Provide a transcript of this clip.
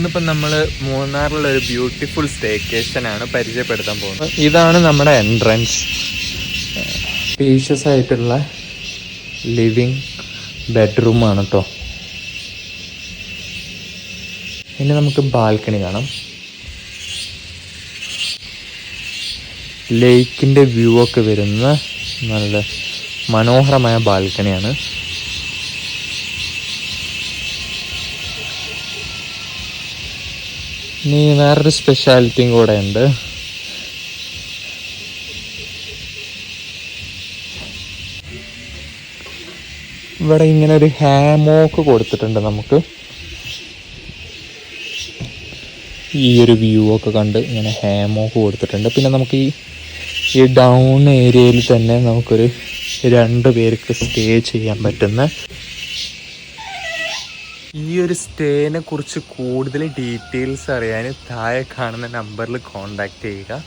ഇന്നിപ്പം നമ്മൾ മൂന്നാറിലുള്ള ഒരു ബ്യൂട്ടിഫുൾ സ്റ്റേക്കേഷനാണ് പരിചയപ്പെടുത്താൻ പോകുന്നത്. ഇതാണ് നമ്മുടെ എൻട്രൻസ്. സ്പേഷ്യസ് ആയിട്ടുള്ള ലിവിങ് ബെഡ്റൂമാണ് കേട്ടോ. ഇനി നമുക്ക് ബാൽക്കണി കാണാം. ലേക്കിൻ്റെ വ്യൂ ഒക്കെ വരുന്ന നല്ല മനോഹരമായ ബാൽക്കണിയാണ്. ഇനി വേറൊരു സ്പെഷ്യാലിറ്റിയും കൂടെ ഉണ്ട്. ഇവിടെ ഇങ്ങനെ ഒരു ഹാമോക്ക് കൊടുത്തിട്ടുണ്ട്. നമുക്ക് ഈ ഒരു വ്യൂ ഒക്കെ കണ്ട് ഇങ്ങനെ ഹാമോക്ക് കൊടുത്തിട്ടുണ്ട്. പിന്നെ നമുക്ക് ഈ ഡൗൺ ഏരിയയിൽ തന്നെ നമുക്കൊരു 2 പേർക്ക് സ്റ്റേ ചെയ്യാൻ പറ്റുന്ന. ഈ ഒരു സ്റ്റേനെ കുറിച്ച് കൂടുതൽ ഡീറ്റെയിൽസ് അറിയാൻ താഴെ കാണുന്ന നമ്പറിൽ കോൺടാക്റ്റ് ചെയ്യുക.